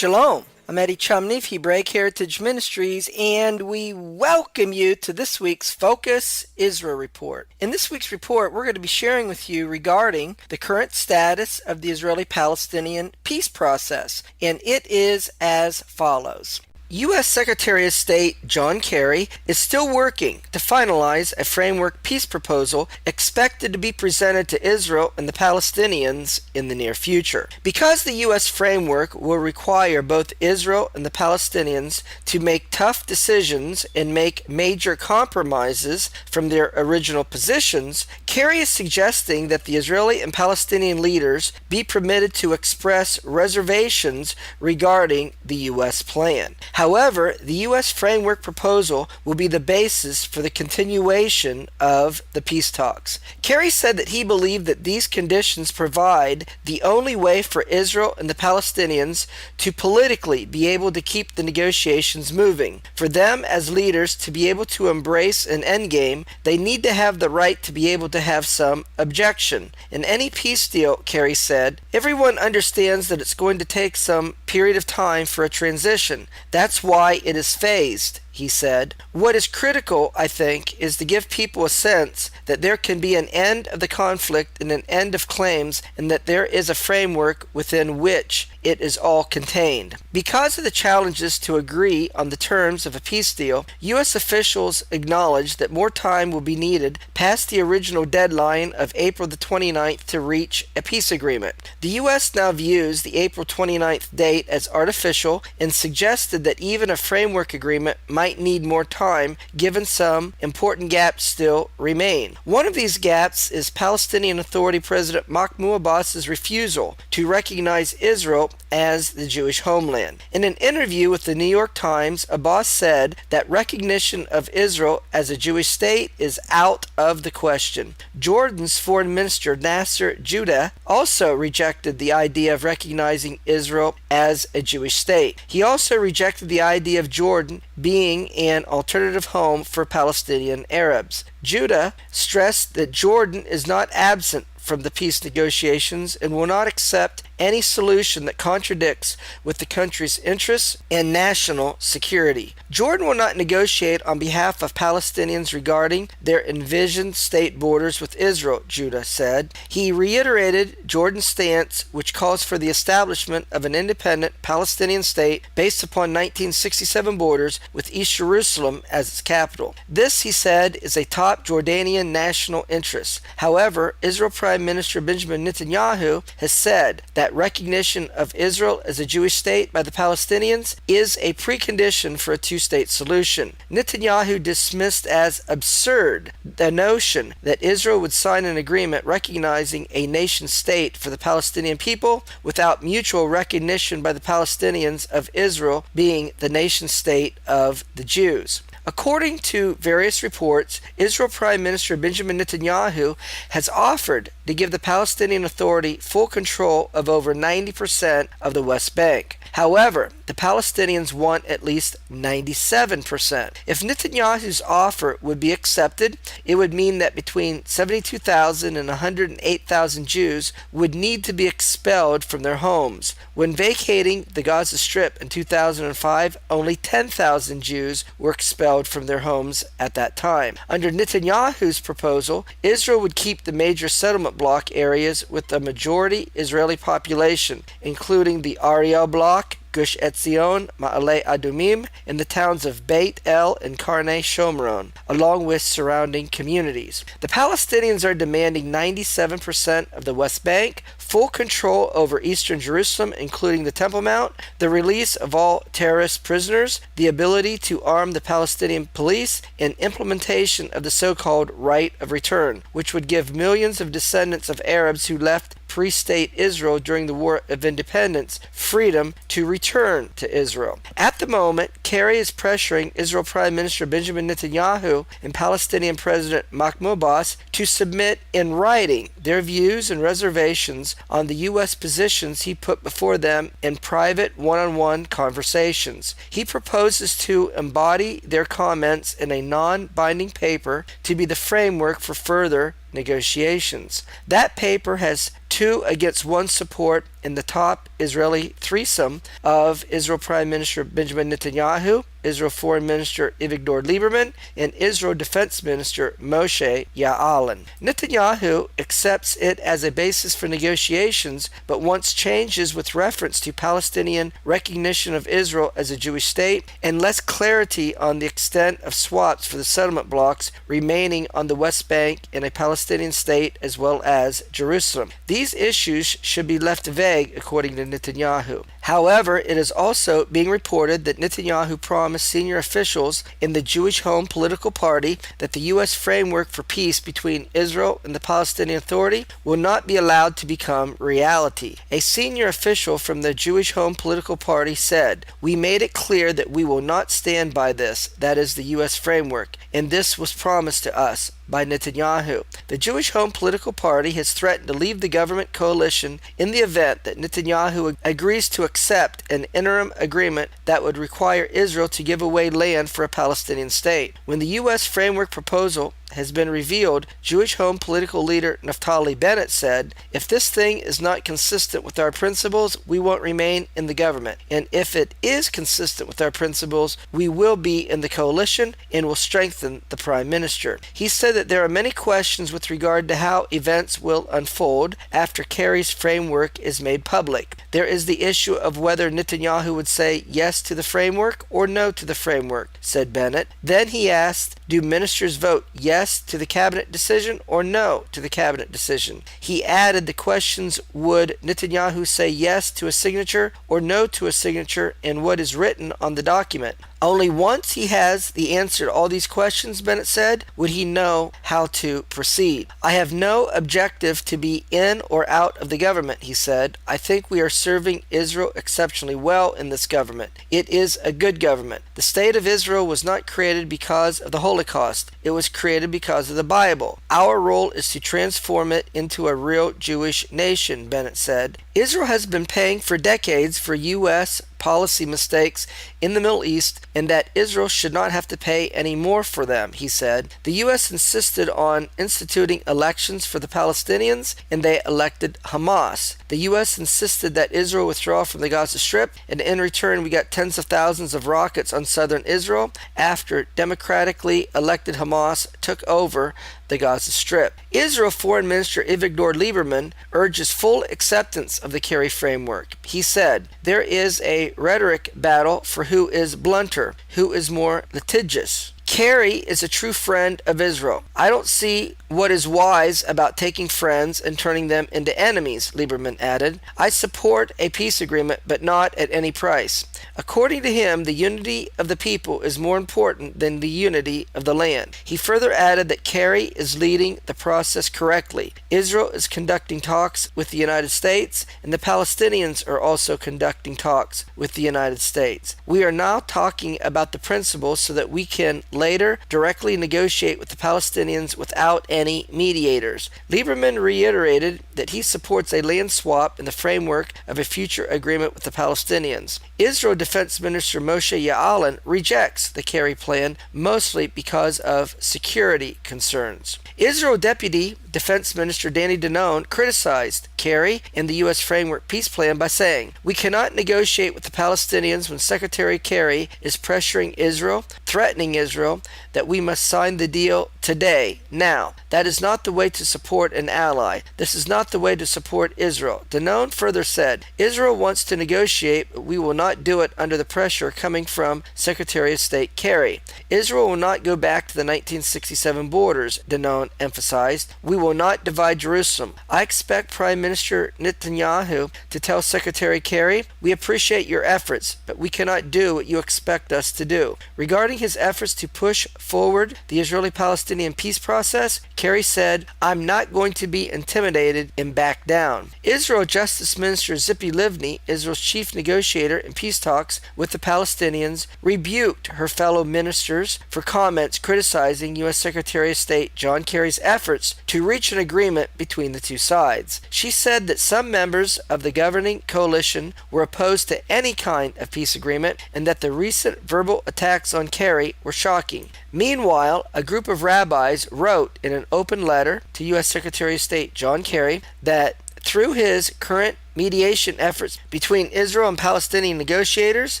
Shalom. I'm Eddie Chumney of Hebraic Heritage Ministries, and we welcome you to this week's Focus Israel Report. In this week's report, we're going to be sharing with you regarding the current status of the Israeli-Palestinian peace process, and it is as follows. U.S. Secretary of State John Kerry is still working to finalize a framework peace proposal expected to be presented to Israel and the Palestinians in the near future. Because the U.S. framework will require both Israel and the Palestinians to make tough decisions and make major compromises from their original positions, Kerry is suggesting that the Israeli and Palestinian leaders be permitted to express reservations regarding the U.S. plan. However, the U.S. framework proposal will be the basis for the continuation of the peace talks. Kerry said that he believed that these conditions provide the only way for Israel and the Palestinians to politically be able to keep the negotiations moving. For them as leaders to be able to embrace an endgame, they need to have the right to be able to have some objection. In any peace deal, Kerry said, everyone understands that it's going to take some period of time for a transition. That's why it is phased, he said. What is critical, I think, is to give people a sense that there can be an end of the conflict and an end of claims, and that there is a framework within which it is all contained. Because of the challenges to agree on the terms of a peace deal, U.S. officials acknowledge that more time will be needed past the original deadline of April the 29th to reach a peace agreement. The U.S. now views the April 29th date as artificial and suggested that even a framework agreement might need more time given some important gaps still remain. One of these gaps is Palestinian Authority President Mahmoud Abbas's refusal to recognize Israel as the Jewish homeland. In an interview with the New York Times, Abbas said that recognition of Israel as a Jewish state is out of the question. Jordan's Foreign Minister Nasser Judah also rejected the idea of recognizing Israel as a Jewish state. He also rejected the idea of Jordan being an alternative home for Palestinian Arabs. Judah stressed that Jordan is not absent from the peace negotiations and will not accept any solution that contradicts with the country's interests and national security. Jordan will not negotiate on behalf of Palestinians regarding their envisioned state borders with Israel, Judah said. He reiterated Jordan's stance, which calls for the establishment of an independent Palestinian state based upon 1967 borders with East Jerusalem as its capital. This, he said, is a top Jordanian national interest. However, Israel Prime Minister Benjamin Netanyahu has said that recognition of Israel as a Jewish state by the Palestinians is a precondition for a two-state solution. Netanyahu dismissed as absurd the notion that Israel would sign an agreement recognizing a nation-state for the Palestinian people without mutual recognition by the Palestinians of Israel being the nation-state of the Jews. According to various reports, Israel Prime Minister Benjamin Netanyahu has offered to give the Palestinian Authority full control of over 90% of the West Bank. However, the Palestinians want at least 97%. If Netanyahu's offer would be accepted, it would mean that between 72,000 and 108,000 Jews would need to be expelled from their homes. When vacating the Gaza Strip in 2005, only 10,000 Jews were expelled from their homes at that time. Under Netanyahu's proposal, Israel would keep the major settlement block areas with a majority Israeli population, including the Ariel block, Gush Etzion, Ma'ale Adumim, and the towns of Beit El and Karnei Shomron, along with surrounding communities. The Palestinians are demanding 97% of the West Bank, full control over eastern Jerusalem, including the Temple Mount, the release of all terrorist prisoners, the ability to arm the Palestinian police, and implementation of the so-called right of return, which would give millions of descendants of Arabs who left pre-state Israel during the War of Independence freedom to return to Israel. At the moment, Kerry is pressuring Israel Prime Minister Benjamin Netanyahu and Palestinian President Mahmoud Abbas to submit in writing their views and reservations on the U.S. positions he put before them in private one-on-one conversations. He proposes to embody their comments in a non-binding paper to be the framework for further negotiations. That paper has 2-1 support in the top Israeli threesome of Israel Prime Minister Benjamin Netanyahu, Israel Foreign Minister Avigdor Lieberman, and Israel Defense Minister Moshe Ya'alon. Netanyahu accepts it as a basis for negotiations, but wants changes with reference to Palestinian recognition of Israel as a Jewish state and less clarity on the extent of swaps for the settlement blocks remaining on the West Bank in a Palestinian state as well as Jerusalem. These issues should be left vague, according to Netanyahu. However, it is also being reported that Netanyahu promised senior officials in the Jewish Home political party that the U.S. framework for peace between Israel and the Palestinian Authority will not be allowed to become reality. A senior official from the Jewish Home political party said, "We made it clear that we will not stand by this, that is the U.S. framework, and this was promised to us by Netanyahu." The Jewish Home political party has threatened to leave the government coalition in the event that Netanyahu agrees to accept an interim agreement that would require Israel to give away land for a Palestinian state. When the U.S. framework proposal has been revealed, Jewish Home political leader Naftali Bennett said, "If this thing is not consistent with our principles, we won't remain in the government. And if it is consistent with our principles, we will be in the coalition and will strengthen the Prime Minister." He said that there are many questions with regard to how events will unfold after Kerry's framework is made public. There is the issue of whether Netanyahu would say yes to the framework or no to the framework, said Bennett. Then he asked, do ministers vote yes to the cabinet decision or no to the cabinet decision? He added the questions, would Netanyahu say yes to a signature or no to a signature and what is written on the document? Only once he has the answer to all these questions, Bennett said, would he know how to proceed. I have no objective to be in or out of the government, he said. I think we are serving Israel exceptionally well in this government. It is a good government. The state of Israel was not created because of the Holocaust. It was created because of the Bible. Our role is to transform it into a real Jewish nation, Bennett said. Israel has been paying for decades for U.S. policy mistakes in the Middle East, and that Israel should not have to pay any more for them, he said. The U.S. insisted on instituting elections for the Palestinians, and they elected Hamas. The U.S. insisted that Israel withdraw from the Gaza Strip, and in return we got tens of thousands of rockets on southern Israel after democratically elected Hamas took over the Gaza Strip. Israel Foreign Minister Avigdor Lieberman urges full acceptance of the Kerry framework. He said, there is a rhetoric battle for who is blunter, who is more litigious. Kerry is a true friend of Israel. I don't see what is wise about taking friends and turning them into enemies, Lieberman added. I support a peace agreement, but not at any price. According to him, the unity of the people is more important than the unity of the land. He further added that Kerry is leading the process correctly. Israel is conducting talks with the United States, and the Palestinians are also conducting talks with the United States. We are now talking about the principles so that we can later directly negotiate with the Palestinians without any mediators. Lieberman reiterated that he supports a land swap in the framework of a future agreement with the Palestinians. Israel Defense Minister Moshe Ya'alon rejects the Kerry plan, mostly because of security concerns. Israel Deputy Defense Minister Danny Danon criticized Kerry and the U.S. Framework Peace Plan by saying, we cannot negotiate with the Palestinians when Secretary Kerry is pressuring Israel, threatening Israel, that we must sign the deal today, now. That is not the way to support an ally. This is not the way to support Israel. Danon further said, Israel wants to negotiate, but we will not do it under the pressure coming from Secretary of State Kerry. Israel will not go back to the 1967 borders, Danon emphasized. We will not divide Jerusalem. I expect Prime Minister Netanyahu to tell Secretary Kerry, we appreciate your efforts, but we cannot do what you expect us to do. Regarding his efforts to push forward the Israeli-Palestinian peace process, Kerry said, I'm not going to be intimidated and back down. Israel Justice Minister Tzipi Livni, Israel's chief negotiator in peace talks with the Palestinians, rebuked her fellow ministers for comments criticizing U.S. Secretary of State John Kerry's efforts to reach an agreement between the two sides. She said that some members of the governing coalition were opposed to any kind of peace agreement and that the recent verbal attacks on Kerry were shocking. Meanwhile, a group of rabbis wrote in an open letter to U.S. Secretary of State John Kerry that through his current mediation efforts between Israel and Palestinian negotiators,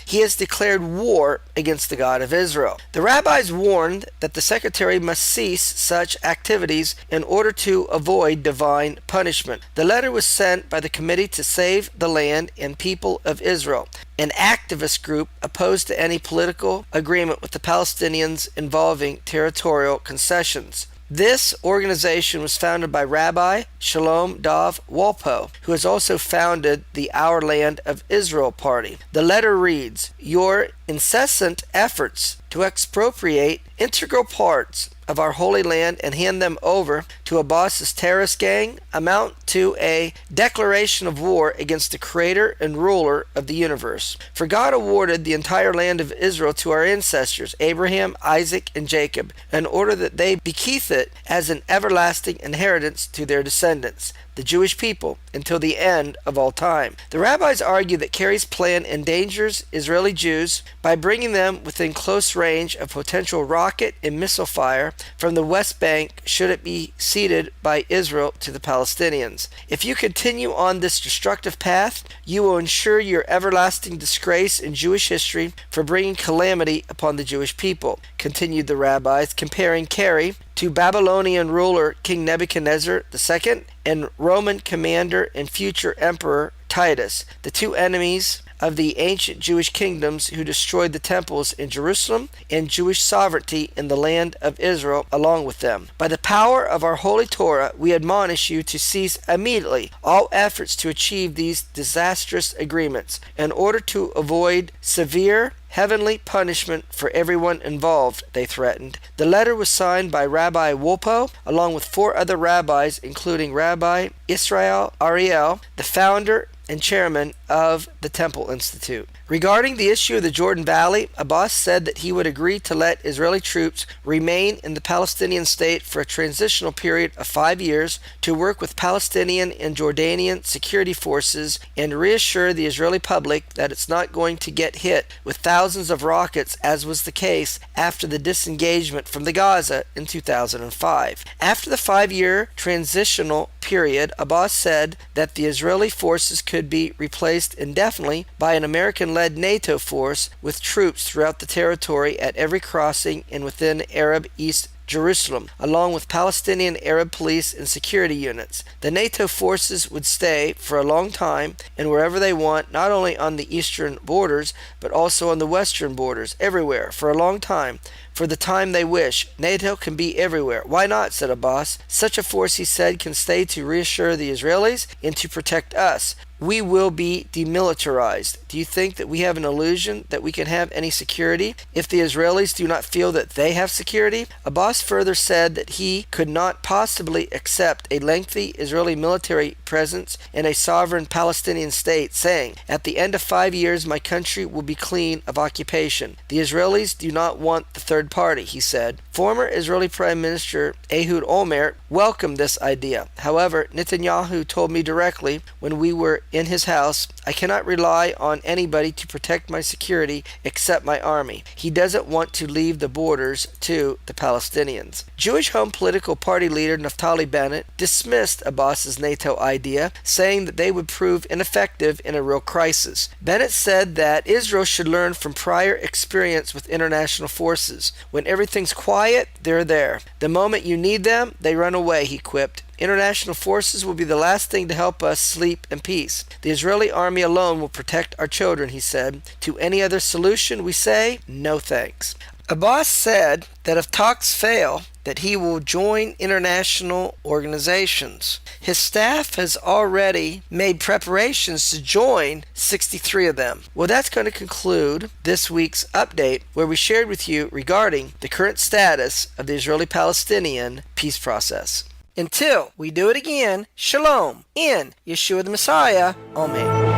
he has declared war against the God of Israel. The rabbis warned that the secretary must cease such activities in order to avoid divine punishment. The letter was sent by the Committee to Save the Land and People of Israel, an activist group opposed to any political agreement with the Palestinians involving territorial concessions. This organization was founded by Rabbi Shalom Dov Walpo, who has also founded the Our Land of Israel Party. The letter reads, "Your incessant efforts to expropriate integral parts of our Holy Land and hand them over to Abbas's terrorist gang amount to a declaration of war against the Creator and Ruler of the universe. For God awarded the entire land of Israel to our ancestors, Abraham, Isaac, and Jacob, in order that they bequeath it as an everlasting inheritance to their descendants, the Jewish people, until the end of all time." The rabbis argue that Kerry's plan endangers Israeli Jews by bringing them within close range of potential rocket and missile fire from the West Bank should it be ceded by Israel to the Palestinians. "If you continue on this destructive path, you will ensure your everlasting disgrace in Jewish history for bringing calamity upon the Jewish people," continued the rabbis, comparing Kerry to Babylonian ruler King Nebuchadnezzar II and Roman commander and future emperor Titus, the two enemies of the ancient Jewish kingdoms who destroyed the temples in Jerusalem and Jewish sovereignty in the land of Israel along with them. "By the power of our holy Torah, we admonish you to cease immediately all efforts to achieve these disastrous agreements in order to avoid severe heavenly punishment for everyone involved," they threatened. The letter was signed by Rabbi Wolpo, along with 4 other rabbis, including Rabbi Israel Ariel, the founder and chairman of the Temple Institute. Regarding the issue of the Jordan Valley, Abbas said that he would agree to let Israeli troops remain in the Palestinian state for a transitional period of 5 years to work with Palestinian and Jordanian security forces and reassure the Israeli public that it's not going to get hit with thousands of rockets as was the case after the disengagement from the Gaza in 2005. After the 5-year transitional period, Abbas said that the Israeli forces could be replaced indefinitely by an American-led NATO force with troops throughout the territory at every crossing and within Arab East Jerusalem, along with Palestinian Arab police and security units. The NATO forces would stay for a long time and wherever they want, not only on the eastern borders, but also on the western borders, everywhere, for a long time, for the time they wish. NATO can be everywhere. Why not, said Abbas. Such a force, he said, can stay to reassure the Israelis and to protect us. We will be demilitarized. Do you think that we have an illusion that we can have any security if the Israelis do not feel that they have security? Abbas further said that he could not possibly accept a lengthy Israeli military presence in a sovereign Palestinian state, saying, "At the end of 5 years, my country will be clean of occupation." The Israelis do not want the third party, he said. Former Israeli Prime Minister Ehud Olmert welcomed this idea. However, Netanyahu told me directly when we were in his house, "I cannot rely on anybody to protect my security except my army." He doesn't want to leave the borders to the Palestinians. Jewish Home political party leader Naftali Bennett dismissed Abbas's NATO idea, saying that they would prove ineffective in a real crisis. Bennett said that Israel should learn from prior experience with international forces. When everything's quiet, they're there. The moment you need them, they run away, he quipped. International forces will be the last thing to help us sleep in peace. The Israeli army alone will protect our children, he said. To any other solution, we say, no thanks. Abbas said that if talks fail, that he will join international organizations. His staff has already made preparations to join 63 of them. Well, that's going to conclude this week's update, where we shared with you regarding the current status of the Israeli-Palestinian peace process. Until we do it again, Shalom in Yeshua the Messiah. Amen.